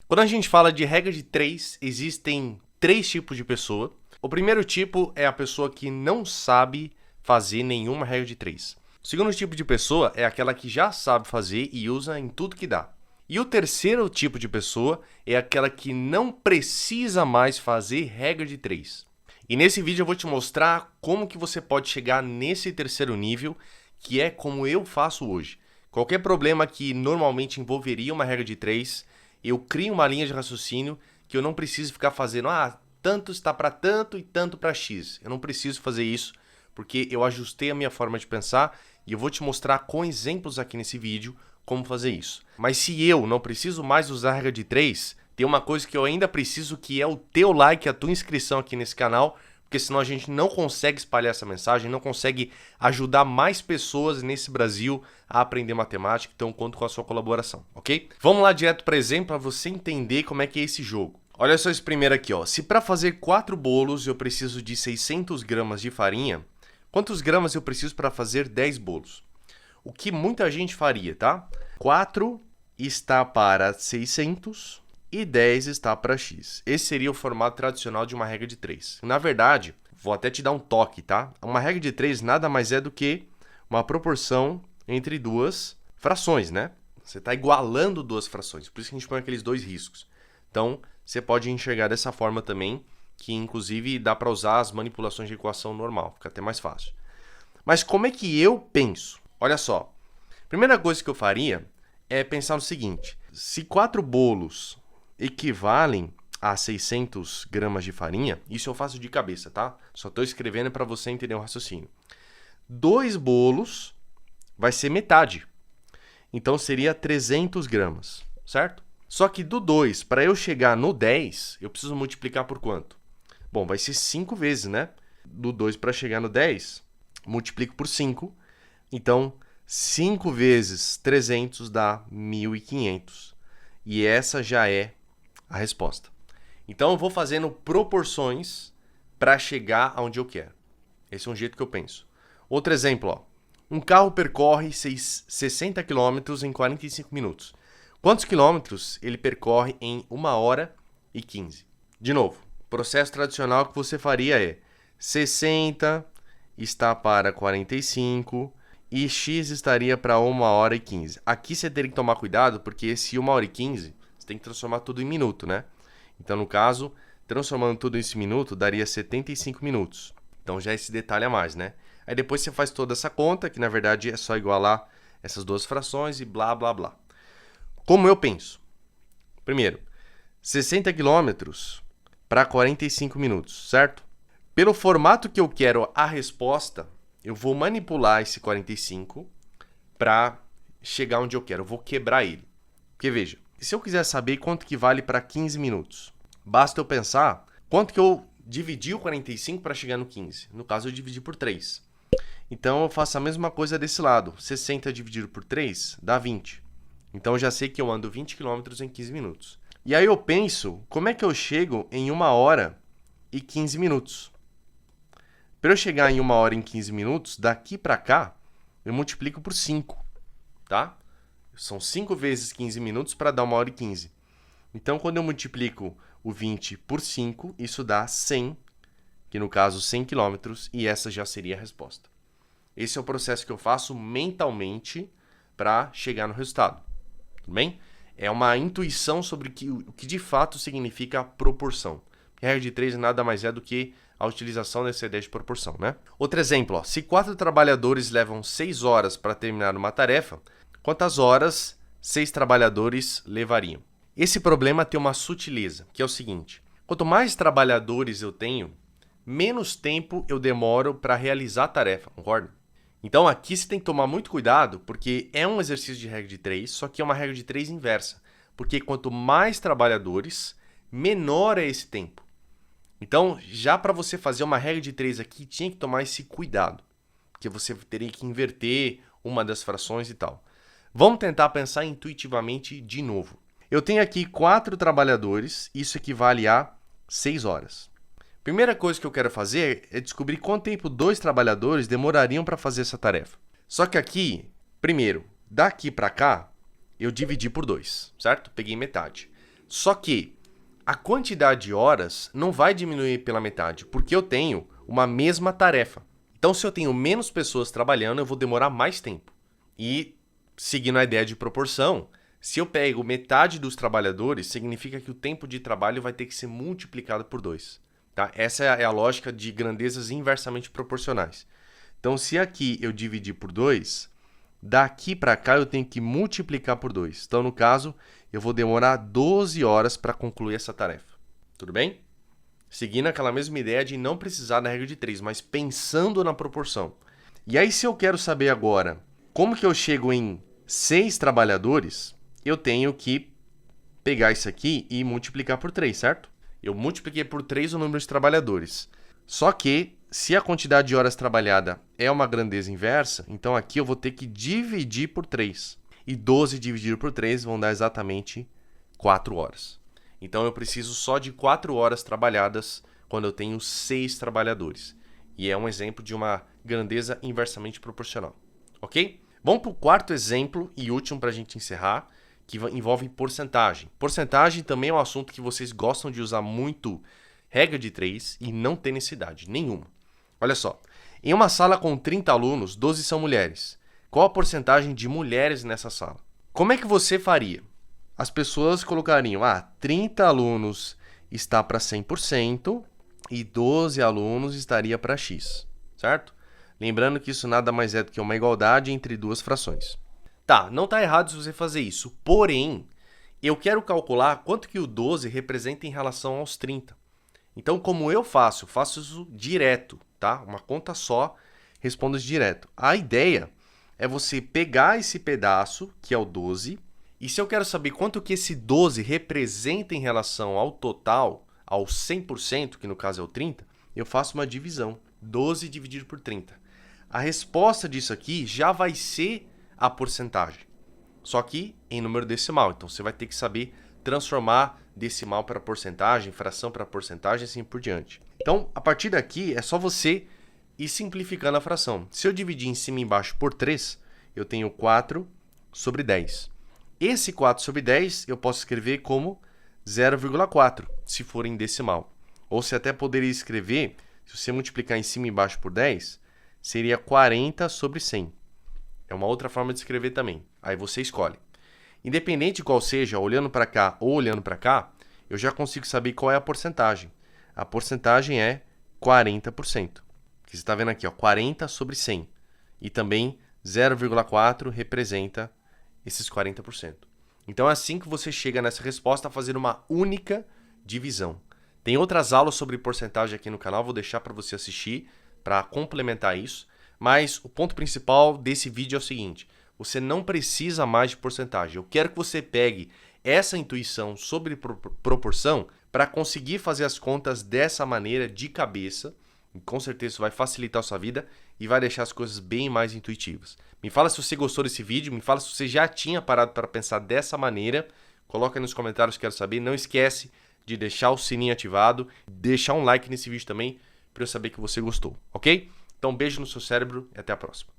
Quando a gente fala de regra de 3, existem 3 tipos de pessoa. O primeiro tipo é a pessoa que não sabe fazer nenhuma regra de 3. O segundo tipo de pessoa é aquela que já sabe fazer e usa em tudo que dá. E o terceiro tipo de pessoa é aquela que não precisa mais fazer regra de 3. E nesse vídeo eu vou te mostrar como que você pode chegar nesse terceiro nível, que é como eu faço hoje. Qualquer problema que normalmente envolveria uma regra de 3, eu crio uma linha de raciocínio que eu não preciso ficar fazendo, tanto está para tanto e tanto para X. Eu não preciso fazer isso, porque eu ajustei a minha forma de pensar e eu vou te mostrar com exemplos aqui nesse vídeo como fazer isso. Mas se eu não preciso mais usar a regra de 3, tem uma coisa que eu ainda preciso, que é o teu like, a tua inscrição aqui nesse canal, porque senão a gente não consegue espalhar essa mensagem, não consegue ajudar mais pessoas nesse Brasil a aprender matemática, então conto com a sua colaboração, ok? Vamos lá direto para exemplo para você entender como é que é esse jogo. Olha só esse primeiro aqui, ó. Se para fazer 4 bolos eu preciso de 600 gramas de farinha, quantos gramas eu preciso para fazer 10 bolos? O que muita gente faria, tá? 4 está para 600 e 10 está para X. Esse seria o formato tradicional de uma regra de 3. Na verdade, vou até te dar um toque, tá? Uma regra de 3 nada mais é do que uma proporção entre duas frações, né? Você está igualando duas frações, por isso que a gente põe aqueles dois riscos. Então, você pode enxergar dessa forma também, que inclusive dá para usar as manipulações de equação normal, fica até mais fácil. Mas como é que eu penso? Olha só, primeira coisa que eu faria é pensar no seguinte: se 4 bolos equivalem a 600 gramas de farinha, isso eu faço de cabeça, tá? Só estou escrevendo para você entender o raciocínio. 2 bolos vai ser metade, então seria 300 gramas, certo? Só que do 2, para eu chegar no 10, eu preciso multiplicar por quanto? Bom, vai ser 5 vezes, né? Do 2 para chegar no 10, multiplico por 5. Então, 5 vezes 300 dá 1.500. E essa já é a resposta. Então, eu vou fazendo proporções para chegar aonde eu quero. Esse é um jeito que eu penso. Outro exemplo, ó. Um carro percorre 60 km em 45 minutos. Quantos quilômetros ele percorre em 1 hora e 15? De novo, o processo tradicional que você faria é 60 está para 45 e X estaria para 1 hora e 15. Aqui você teria que tomar cuidado, porque esse 1 hora e 15, você tem que transformar tudo em minuto, né? Então, no caso, transformando tudo em minuto, daria 75 minutos. Então, já esse detalhe a mais, né? Aí depois você faz toda essa conta, que na verdade é só igualar essas duas frações e blá, blá, blá. Como eu penso? Primeiro, 60 quilômetros para 45 minutos, certo? Pelo formato que eu quero a resposta, eu vou manipular esse 45 para chegar onde eu quero. Eu vou quebrar ele. Porque veja, se eu quiser saber quanto que vale para 15 minutos, basta eu pensar quanto que eu dividi o 45 para chegar no 15. No caso, eu dividi por 3. Então, eu faço a mesma coisa desse lado. 60 dividido por 3 dá 20. Então, eu já sei que eu ando 20 km em 15 minutos. E aí eu penso, como é que eu chego em 1 hora e 15 minutos? Para eu chegar em 1 hora e 15 minutos, daqui para cá, eu multiplico por 5, tá? São 5 vezes 15 minutos para dar 1 hora e 15. Então, quando eu multiplico o 20 por 5, isso dá 100, que no caso 100 km, e essa já seria a resposta. Esse é o processo que eu faço mentalmente para chegar no resultado. Tudo bem? É uma intuição sobre o que de fato significa proporção. A regra de 3 nada mais é do que a utilização dessa ideia de proporção, né? Outro exemplo, ó. Se 4 trabalhadores levam 6 horas para terminar uma tarefa, quantas horas 6 trabalhadores levariam? Esse problema tem uma sutileza, que é o seguinte: quanto mais trabalhadores eu tenho, menos tempo eu demoro para realizar a tarefa, concorda? Então aqui você tem que tomar muito cuidado, porque é um exercício de regra de 3, só que é uma regra de 3 inversa. Porque quanto mais trabalhadores, menor é esse tempo. Então, já para você fazer uma regra de 3 aqui, tinha que tomar esse cuidado. Porque você teria que inverter uma das frações e tal. Vamos tentar pensar intuitivamente de novo. Eu tenho aqui 4 trabalhadores, isso equivale a 6 horas. Primeira coisa que eu quero fazer é descobrir quanto tempo 2 trabalhadores demorariam para fazer essa tarefa. Só que aqui, primeiro, daqui para cá, eu dividi por 2, certo? Peguei metade. Só que a quantidade de horas não vai diminuir pela metade, porque eu tenho uma mesma tarefa. Então, se eu tenho menos pessoas trabalhando, eu vou demorar mais tempo. E, seguindo a ideia de proporção, se eu pego metade dos trabalhadores, significa que o tempo de trabalho vai ter que ser multiplicado por 2. Tá? Essa é a lógica de grandezas inversamente proporcionais. Então, se aqui eu dividir por 2, daqui para cá eu tenho que multiplicar por 2. Então, no caso, eu vou demorar 12 horas para concluir essa tarefa. Tudo bem? Seguindo aquela mesma ideia de não precisar da regra de 3, mas pensando na proporção. E aí, se eu quero saber agora como que eu chego em 6 trabalhadores, eu tenho que pegar isso aqui e multiplicar por 3, certo? Eu multipliquei por 3 o número de trabalhadores. Só que, se a quantidade de horas trabalhada é uma grandeza inversa, então aqui eu vou ter que dividir por 3. E 12 dividido por 3 vão dar exatamente 4 horas. Então eu preciso só de 4 horas trabalhadas quando eu tenho 6 trabalhadores. E é um exemplo de uma grandeza inversamente proporcional. Ok? Vamos para o quarto exemplo e último para a gente encerrar, que envolve porcentagem. Porcentagem também é um assunto que vocês gostam de usar muito regra de 3 e não tem necessidade nenhuma. Olha só, em uma sala com 30 alunos, 12 são mulheres. Qual a porcentagem de mulheres nessa sala? Como é que você faria? As pessoas colocariam, 30 alunos está para 100% e 12 alunos estaria para X, certo? Lembrando que isso nada mais é do que uma igualdade entre duas frações. Tá, não está errado se você fazer isso, porém, eu quero calcular quanto que o 12 representa em relação aos 30. Então, como eu faço isso direto, tá? Uma conta só, respondo isso direto. A ideia é você pegar esse pedaço, que é o 12, e se eu quero saber quanto que esse 12 representa em relação ao total, ao 100%, que no caso é o 30, eu faço uma divisão. 12 dividido por 30. A resposta disso aqui já vai ser a porcentagem, só que em número decimal. Então, você vai ter que saber transformar decimal para porcentagem, fração para porcentagem, assim por diante. Então, a partir daqui, é só você ir simplificando a fração. Se eu dividir em cima e embaixo por 3, eu tenho 4 sobre 10. Esse 4 sobre 10 eu posso escrever como 0,4, se for em decimal. Ou você até poderia escrever, se você multiplicar em cima e embaixo por 10, seria 40 sobre 100. É uma outra forma de escrever também. Aí você escolhe. Independente de qual seja, olhando para cá ou olhando para cá, eu já consigo saber qual é a porcentagem. A porcentagem é 40%. Que você está vendo aqui, 40 sobre 100. E também 0,4 representa esses 40%. Então é assim que você chega nessa resposta a fazer uma única divisão. Tem outras aulas sobre porcentagem aqui no canal, vou deixar para você assistir para complementar isso. Mas o ponto principal desse vídeo é o seguinte: você não precisa mais de porcentagem. Eu quero que você pegue essa intuição sobre proporção para conseguir fazer as contas dessa maneira de cabeça. E com certeza isso vai facilitar a sua vida e vai deixar as coisas bem mais intuitivas. Me fala se você gostou desse vídeo, me fala se você já tinha parado para pensar dessa maneira. Coloca aí nos comentários, quero saber. Não esquece de deixar o sininho ativado, deixar um like nesse vídeo também para eu saber que você gostou, ok? Então, um beijo no seu cérebro e até a próxima.